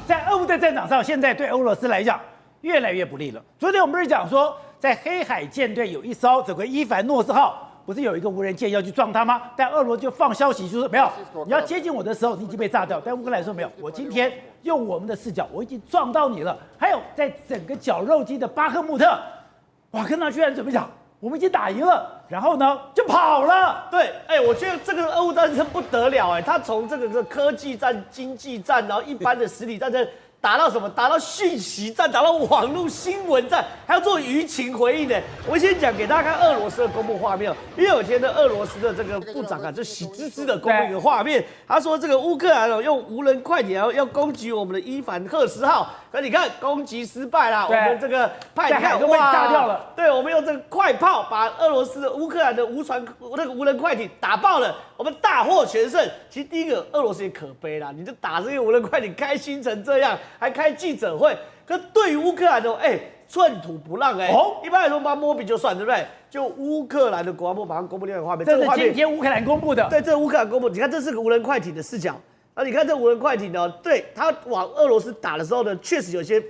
在俄乌的战场上，现在对俄罗斯来讲越来越不利了。昨天我们不是讲说，在黑海舰队有一艘这个伊凡诺斯号，不是有一个无人舰要去撞它吗？但俄罗斯就放消息，就说没有，你要接近我的时候，你已经被炸掉。但乌克兰说没有，我今天用我们的视角，我已经撞到你了。还有在整个绞肉机的巴赫穆特，瓦格纳居然怎么讲？我们已经打赢了，然后呢就跑了。对，我觉得这个俄乌战争不得了，他从这个科技战、经济战，然后一般的实体战争，打到什么？打到讯息战，打到网络新闻战，还要做舆情回应呢。我先讲给大家看俄罗斯的公布画面，因为有天的俄罗斯的这个部长啊，就喜滋滋的公布一个画面，他说这个乌克兰用无人快艇要攻击我们的伊凡赫斯号，可你看攻击失败啦，我们这个派海都被炸掉了。对，我们用这个快炮把俄罗斯的乌克兰的无人快艇打爆了，我们大获全胜。其实第一个，俄罗斯也可悲啦，你就打这个无人快艇开心成这样，还开记者会。可对于乌克兰的寸土不让一般来说，摸笔就算，对不对？就乌克兰的国防部马上公布另外一个画面，这是今天乌克兰公布的。对，这是乌克兰公布，你看这是个无人快艇的视角。那你看这无人快艇呢？对，它往俄罗斯打的时候呢，确实有些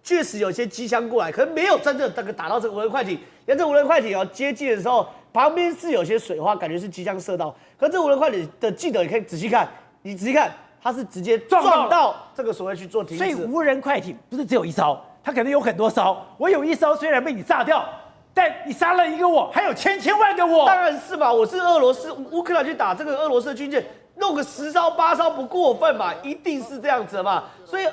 确实有些机枪过来，可是没有真的打到这个无人快艇。你看这无人快艇接近的时候，旁边是有些水花，感觉是机枪射到。可是这无人快艇的记者，你可以仔细看，它是直接撞到这个所谓去做停止。所以无人快艇不是只有一艘，它可能有很多艘。我有一艘虽然被你炸掉，但你杀了一个我，还有千万个我。当然是嘛，我是俄罗斯乌克兰去打这个俄罗斯的军舰。弄个10艘8艘不过分嘛，一定是这样子的嘛。所以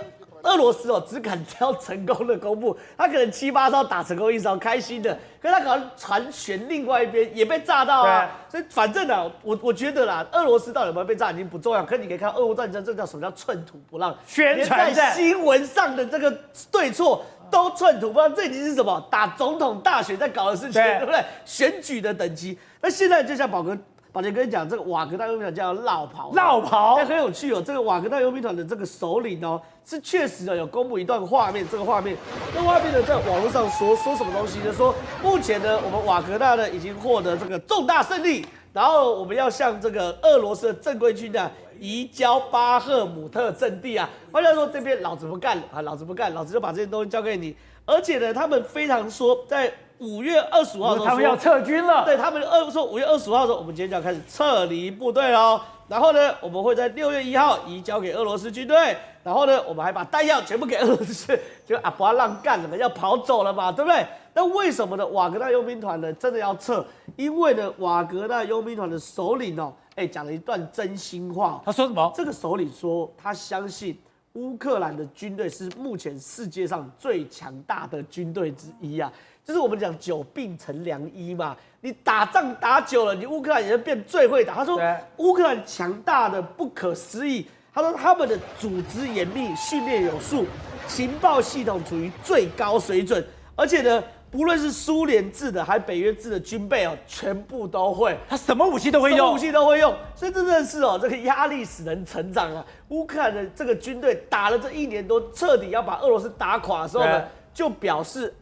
俄罗斯只敢挑成功的公布，他可能7、8艘打成功1艘，开心的。可是他可能船舷另外一边也被炸到啊。所以反正我觉得啦，俄罗斯到底有没有被炸已经不重要。可你可以看俄乌战争，这叫什么叫寸土不让？宣传在新闻上的这个对错都寸土不让，这已经是什么？打总统大选在搞的事情，对不对？选举的等级。那现在就像宝杰跟你讲，这个瓦格纳佣兵团叫落跑，很有趣哦。这个瓦格纳佣兵团的这个首领是确实有公布一段画面，这画面呢在网络上说什么东西呢？说目前呢，我们瓦格纳呢已经获得这个重大胜利，然后我们要向这个俄罗斯的正规军移交巴赫姆特阵地啊。换句话说，这边老子不干啊，老子就把这些东西交给你。而且呢，他们非常说在5月25号的时候，他们要撤军了。对，他们说5月25号的时候，我们今天就要开始撤离部队喽。然后呢，我们会在6月1号移交给俄罗斯军队。然后呢，我们还把弹药全部给俄罗斯，就不要让干了嘛，要跑走了嘛，对不对？那为什么呢？瓦格纳佣兵团呢真的要撤？因为呢，瓦格纳佣兵团的首领讲了一段真心话。他说什么？这个首领说，他相信乌克兰的军队是目前世界上最强大的军队之一啊。就是我们讲久病成良医嘛，你打仗打久了，你乌克兰也会变最会打。他说乌克兰强大的不可思议，他说他们的组织严密，训练有素，情报系统处于最高水准，而且呢，不论是苏联制的还是北约制的军备全部都会，他什么武器都会用，什么武器都会用，所以这真的是这个压力使人成长啊。乌克兰的这个军队打了这1年多，彻底要把俄罗斯打垮的时候呢，就表示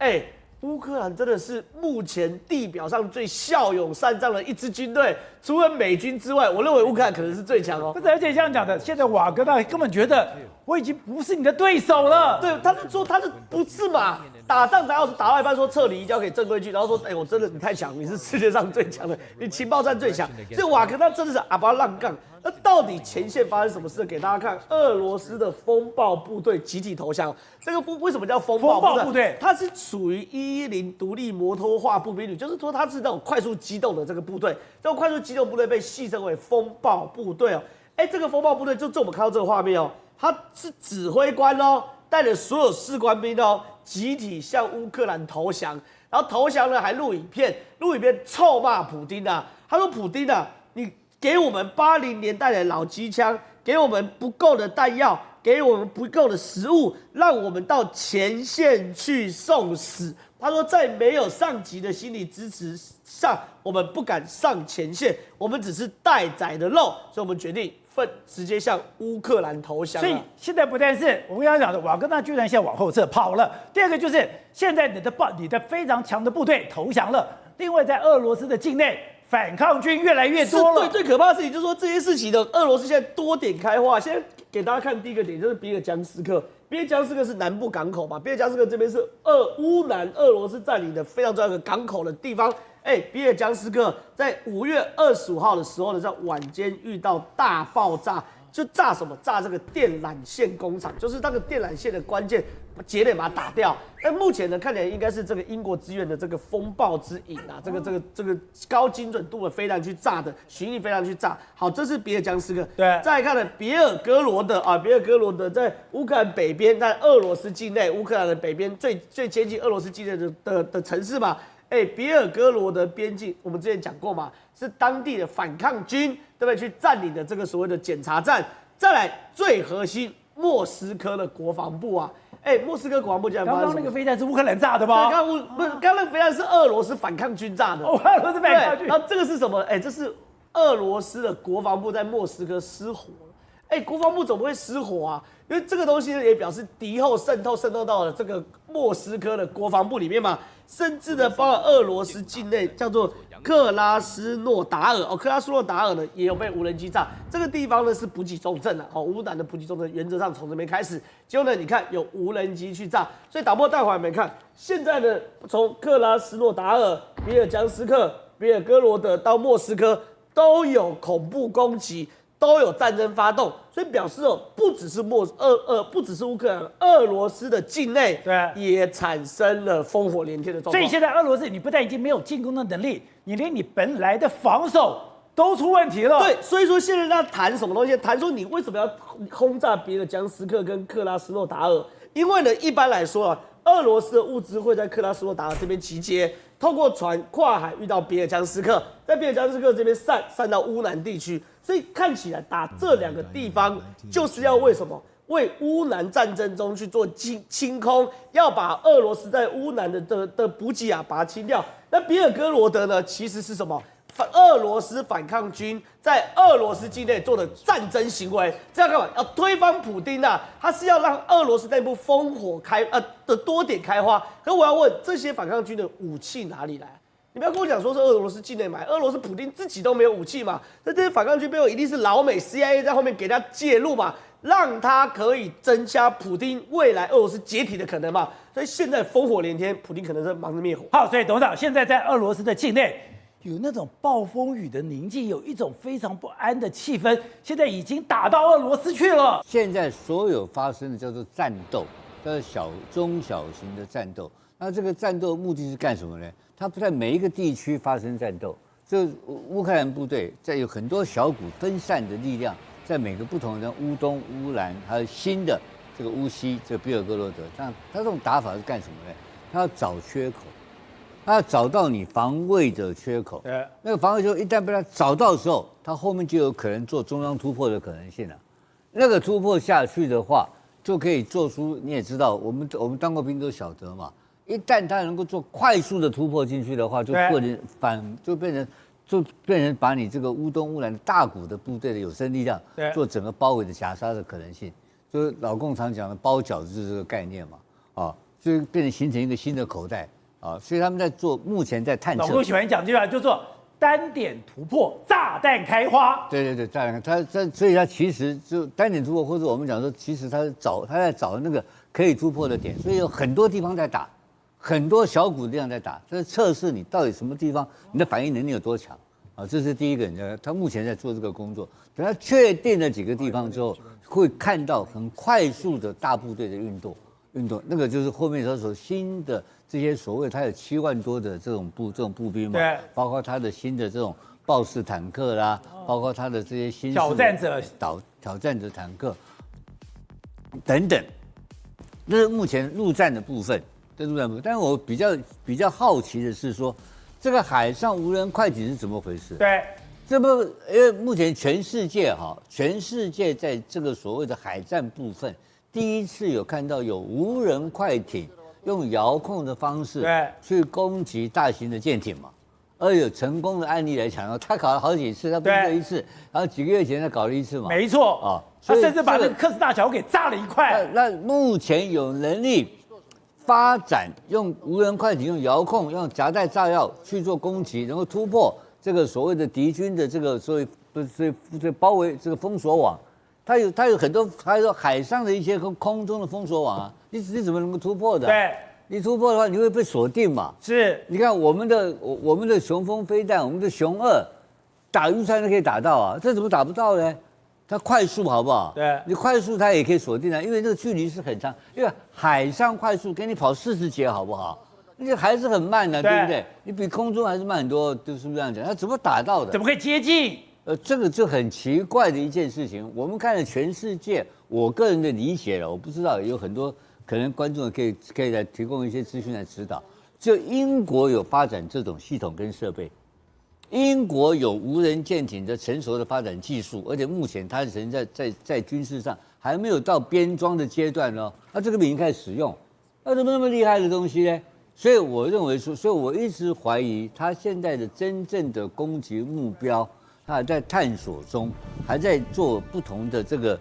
乌克兰真的是目前地表上最骁勇善战的一支军队，除了美军之外，我认为乌克兰可能是最强哦。不是，而且像讲的，现在瓦格纳根本觉得我已经不是你的对手了。对，他是说他是不是嘛？打仗打到一半说撤离交给正规军，然后说我真的你太强，你是世界上最强的，你情报战最强。所以瓦格纳真的是不要浪杠。那到底前线发生什么事？给大家看，俄罗斯的风暴部队集体投降。这个为什么叫风暴部队？它是属于110独立摩托化步兵旅，就是说它是那种快速机动的这个部队。这种快速机动部队被戏称为风暴部队这个风暴部队就我们看到这个画面他是指挥官带着所有士官兵集体向乌克兰投降，然后投降呢还录影片臭骂普丁啊。他说普丁啊，你给我们80年代的老机枪，给我们不够的弹药，给我们不够的食物，让我们到前线去送死。他说，在没有上级的心理支持上，我们不敢上前线，我们只是待宰的肉，所以我们决定直接向乌克兰投降。所以现在不但是我们刚刚讲的瓦格纳居然现在往后撤跑了，第二个就是现在你的非常强的部队投降了，另外在俄罗斯的境内反抗军越来越多了。对，最可怕的事情就是说这些事情的俄罗斯现在多点开花，现在给大家看第一个点就是比尔江斯克，比尔江斯克是南部港口嘛，比尔江斯克这边是乌南俄罗斯占领的非常重要的港口的地方。比尔江斯克在5月25号的时候呢，在晚间遇到大爆炸。就炸什么？炸这个电缆线工厂，就是那个电缆线的关键节点把它打掉。但目前呢，看起来应该是这个英国支援的这个风暴之影啊，这个高精准度的飞弹去炸的，巡弋飞弹去炸。好，这是比尔江斯克。对，再来看呢，别尔哥罗德啊，别尔哥罗德在乌克兰北边，在俄罗斯境内，乌克兰的北边最接近俄罗斯境内的城市嘛。别尔哥罗德边境，我们之前讲过嘛，是当地的反抗军，对不对？去占领的这个所谓的检查站。再来最核心，莫斯科的国防部啊，莫斯科国防部竟然刚刚那个飞弹是乌克兰炸的吗？刚那个飞弹是俄罗斯反抗军炸的。俄罗斯反抗军。然后这个是什么？这是俄罗斯的国防部在莫斯科失火了。国防部怎么会失火啊？因为这个东西呢，也表示敌后渗透到了这个莫斯科的国防部里面嘛。甚至呢，包括俄罗斯境内叫做克拉斯诺达尔克拉斯诺达尔呢也有被无人机炸。这个地方呢是补给重镇啊，乌南的补给重镇原则上从这边开始。结果呢，你看有无人机去炸，所以打破带回来没看。现在呢，从克拉斯诺达尔、比尔江斯克、比尔哥罗德到莫斯科都有恐怖攻击。都有战争发动，所以表示不只是不只是乌克兰，俄罗斯的境内也产生了烽火连天的状况。所以现在俄罗斯你不但已经没有进攻的能力，你连你本来的防守都出问题了。对，所以说现在要谈什么东西？谈说你为什么要轰炸别尔江斯克跟克拉斯诺达尔？因为呢，一般来说啊，俄罗斯的物资会在克拉斯诺达尔这边集结，透过船跨海运到比尔江斯克，在比尔江斯克这边散到乌南地区。所以看起来打这2个地方就是要为什么？为乌南战争中去做清空，要把俄罗斯在乌南的补给把它清掉。那比尔哥罗德呢，其实是什么？俄罗斯反抗军在俄罗斯境内做的战争行为，这要干嘛？要推翻普丁啊！他是要让俄罗斯内部烽火的多点开花。可我要问，这些反抗军的武器哪里来？你不要跟我讲说是俄罗斯境内买，俄罗斯普丁自己都没有武器嘛？那这些反抗军背后一定是老美 CIA 在后面给他介入嘛，让他可以增加普丁未来俄罗斯解体的可能嘛？所以现在烽火连天，普丁可能在忙着灭火。好，所以董事长现在在俄罗斯的境内有那种暴风雨的宁静，有一种非常不安的气氛，现在已经打到俄罗斯去了。现在所有发生的叫做战斗，叫做中小型的战斗。那这个战斗目的是干什么呢？它不在每一个地区发生战斗，就乌克兰部队在有很多小股分散的力量，在每个不同的乌东、乌兰，还有新的这个乌西、这个比尔哥罗德，他这种打法是干什么呢？他要找缺口，他要找到你防卫的缺口。那个防卫缺口一旦被他找到的时候，他后面就有可能做中央突破的可能性了。那个突破下去的话，就可以做出你也知道，我们当过兵都晓得嘛。一旦他能够做快速的突破进去的话，就变成把你这个乌东乌兰大股的部队的有生力量做整个包围的夹杀的可能性，就是老共常讲的包饺子就是这个概念嘛，就变成形成一个新的口袋啊，所以他们在做，目前在探测。老共喜欢讲这句话，就做单点突破，炸弹开花。对，炸弹，所以他其实就单点突破，或者我们讲说，其实他在找那个可以突破的点，所以有很多地方在打。很多小股力量在打，这是测试你到底什么地方你的反应能力有多强啊！这是第一个，他目前在做这个工作。等他确定了几个地方之后，会看到很快速的大部队的运动，那个就是后面所新的这些所谓他有7万多的这种步兵嘛，对，包括他的新的这种豹式坦克啦，包括他的这些新挑战者坦克等等，这是目前陆战的部分。但是我比较好奇的是说，这个海上无人快艇是怎么回事？对，因为目前全世界在这个所谓的海战部分，第一次有看到有无人快艇用遥控的方式去攻击大型的舰艇嘛，而有成功的案例来讲，他搞了好几次，他不是这一次，然后几个月前他搞了一次嘛，没错啊，他甚至把那个科斯大桥给炸了一块。那目前有能力发展用无人快艇、用遥控、用夹带炸药去做攻击，能够突破这个所谓的敌军的这个所谓包围这个封锁网，它有很多，还有海上的一些空中的封锁网啊，你怎么能够突破的？对，你突破的话，你会被锁定嘛？是。你看我们的雄风飞弹，我们的雄2，打渔船都可以打到啊，这怎么打不到呢？它快速好不好？对，你快速它也可以锁定啊，因为这个距离是很长，因为海上快速给你跑40节好不好？你还是很慢的、对不对？你比空中还是慢很多，就是不是这样讲？它怎么打到的？怎么可以接近？这个就很奇怪的一件事情。我们看了全世界，我个人的理解了，我不知道有很多可能观众可以来提供一些资讯来指导。就英国有发展这种系统跟设备，英国有无人舰艇的成熟的发展技术，而且目前它仍在军事上还没有到编装的阶段哦。那这个已经开始使用，那怎么那么厉害的东西呢？所以我认为说，所以我一直怀疑它现在的真正的攻击目标。他还在探索中，还在做不同的这个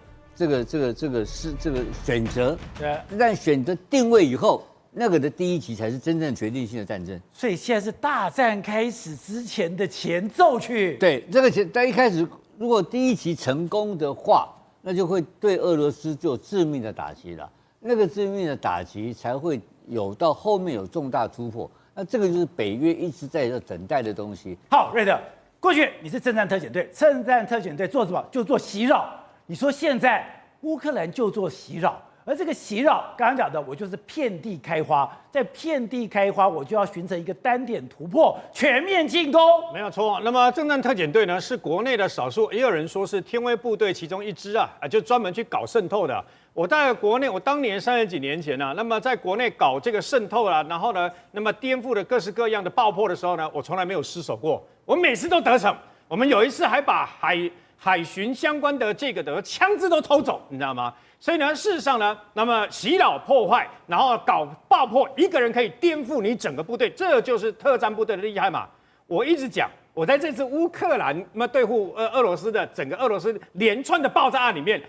选择。对，但选择定位以后，那个的第一集才是真正决定性的战争。所以现在是大战开始之前的前奏曲。对，这个在一开始，如果第一集成功的话，那就会对俄罗斯就有致命的打击了。那个致命的打击才会有到后面有重大突破。那这个就是北约一直在等待的东西。好，瑞德。过去你是政战特遣队，政战特遣队做什么？就做袭扰。你说现在乌克兰就做袭扰，而这个袭扰，刚刚讲的，我就是遍地开花，在遍地开花，我就要形成一个单点突破，全面进攻。没有错。那么政战特遣队呢，是国内的少数，也有人说是天威部队其中一支啊，就专门去搞渗透的。我在国内，我当年30几年前啊，那么在国内搞这个渗透啊，然后呢，那么颠覆的各式各样的爆破的时候呢，我从来没有失手过，我每次都得逞。我们有一次还把海巡相关的这个的枪支都偷走，你知道吗？所以呢，事实上呢，那么袭扰破坏，然后搞爆破，一个人可以颠覆你整个部队，这就是特战部队的厉害嘛。我一直讲，我在这次乌克兰那么对付俄罗斯的整个俄罗斯连串的爆炸案里面，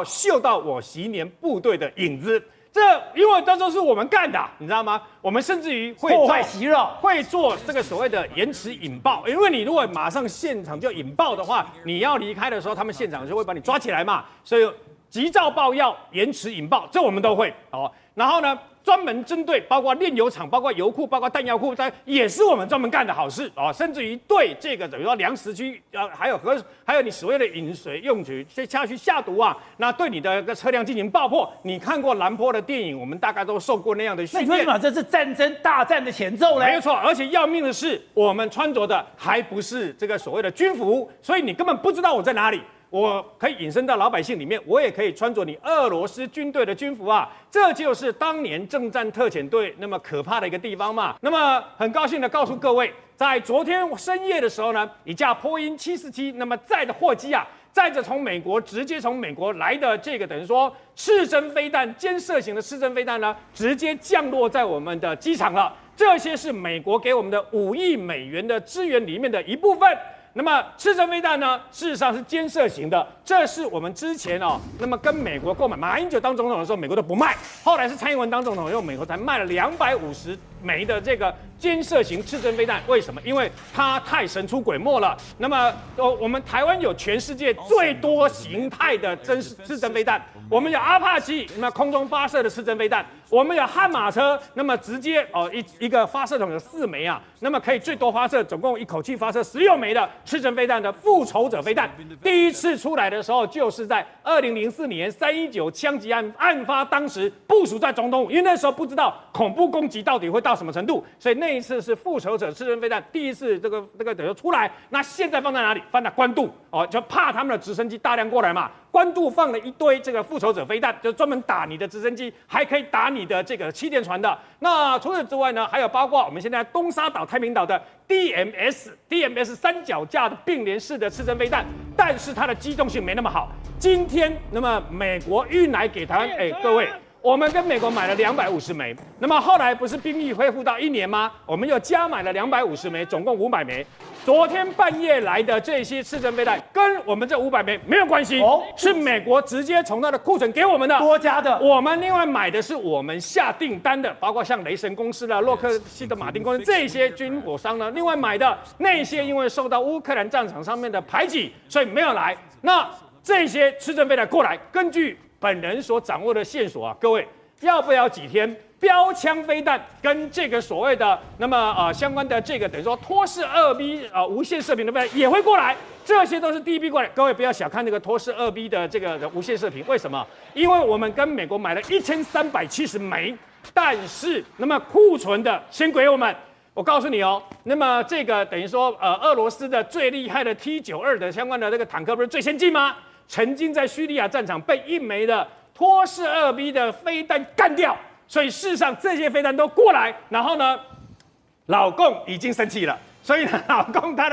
嗅到我习年部队的影子。这因为这都是我们干的，你知道吗？我们甚至于会破坏袭扰，会做这个所谓的延迟引爆。因为你如果马上现场就引爆的话，你要离开的时候，他们现场就会把你抓起来嘛。所以急躁爆药、延迟引爆，这我们都会哦。然后呢，专门针对包括炼油厂、包括油库、包括弹药库，也是我们专门干的好事哦。甚至于对这个等于说粮食区还有你所谓的饮水用具下去下毒啊，那对你的车辆进行爆破。你看过兰坡的电影，我们大概都受过那样的训练。那你为什么这是战争大战的前奏呢？没有错，而且要命的是，我们穿着的还不是这个所谓的军服，所以你根本不知道我在哪里。我可以引申到老百姓里面，我也可以穿着你俄罗斯军队的军服啊，这就是当年政战特遣队那么可怕的一个地方嘛。那么很高兴的告诉各位，在昨天深夜的时候呢，一架波音747那么载的货机啊，载着直接从美国来的这个等于说刺针飞弹、肩射型的刺针飞弹呢，直接降落在我们的机场了。这些是美国给我们的5亿美元的支援里面的一部分。那么刺针飞弹呢，事实上是肩射型的，这是我们之前那么跟美国购买，马英九当总统的时候，美国都不卖，后来是蔡英文当总统以后，美国才卖了250枚的这个肩射型刺针飞弹。为什么？因为它太神出鬼没了。那么我们台湾有全世界最多形态的刺针飞弹，我们有阿帕奇，那么空中发射的刺针飞弹，我们有悍马车，那么直接一个发射筒有4枚啊，那么可以最多发射，总共一口气发射16枚的刺针飞弹的复仇者飞弹。第一次出来的时候，就是在2004年319枪击案发当时部署在总统府，因为那时候不知道恐怖攻击到底会到什么程度，所以那一次是复仇者刺针飞弹第一次这个等于出来。那现在放在哪里？放在关渡就怕他们的直升机大量过来嘛。关渡放了一堆这个复仇者飞弹，就专门打你的直升机，还可以打你的这个气垫船的。那除此之外呢，还有包括我们现在东沙岛、太平岛的 DMS 三脚架的并联式的刺针飞弹，但是它的机动性没那么好。今天那么美国运来给台湾，各位。我们跟美国买了250枚，那么后来不是兵役恢复到1年吗？我们又加买了250枚，总共500枚。昨天半夜来的这些刺针飞弹跟我们这500枚没有关系，是美国直接从它的库存给我们的，多加的。我们另外买的是我们下订单的，包括像雷神公司啦、洛克希德马丁公司这些军火商呢，另外买的那些因为受到乌克兰战场上面的排挤，所以没有来。那这些刺针飞弹过来，根据本人所掌握的线索啊，各位要不要几天？标枪飞弹跟这个所谓的相关的这个等于说托式2B 无线射频的飞弹也会过来，这些都是第一批过来。各位不要小看这个托式2B 的这个无线射频，为什么？因为我们跟美国买了1370枚，但是库存的先给我们。我告诉你哦，这个等于说俄罗斯的最厉害的 T92的相关的这个坦克不是最先进吗？曾经在叙利亚战场被1枚的托式2B 的飞弹干掉。所以事实上这些飞弹都过来，然后呢，老共已经生气了，所以呢，老共他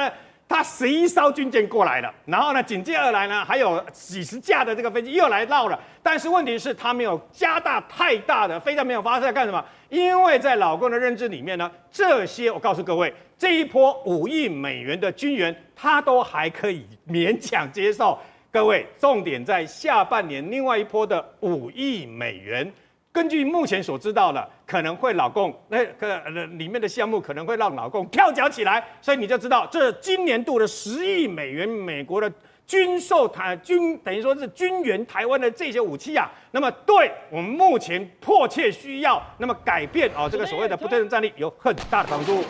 11艘军舰过来了，然后呢，紧接而来呢，还有几十架的这个飞机又来绕了。但是问题是，他没有加大太大的飞弹，没有发射，干什么？因为在老共的认知里面呢，这些我告诉各位，这一波5亿美元的军援，他都还可以勉强接受。各位，重点在下半年另外一波的5亿美元。根据目前所知道的，可能会老共里面的项目可能会让老共跳脚起来，所以你就知道这今年度的10亿美元美国的等于说是军援台湾的这些武器啊，那么对我们目前迫切需要改变这个所谓的不对称战力有很大的帮助。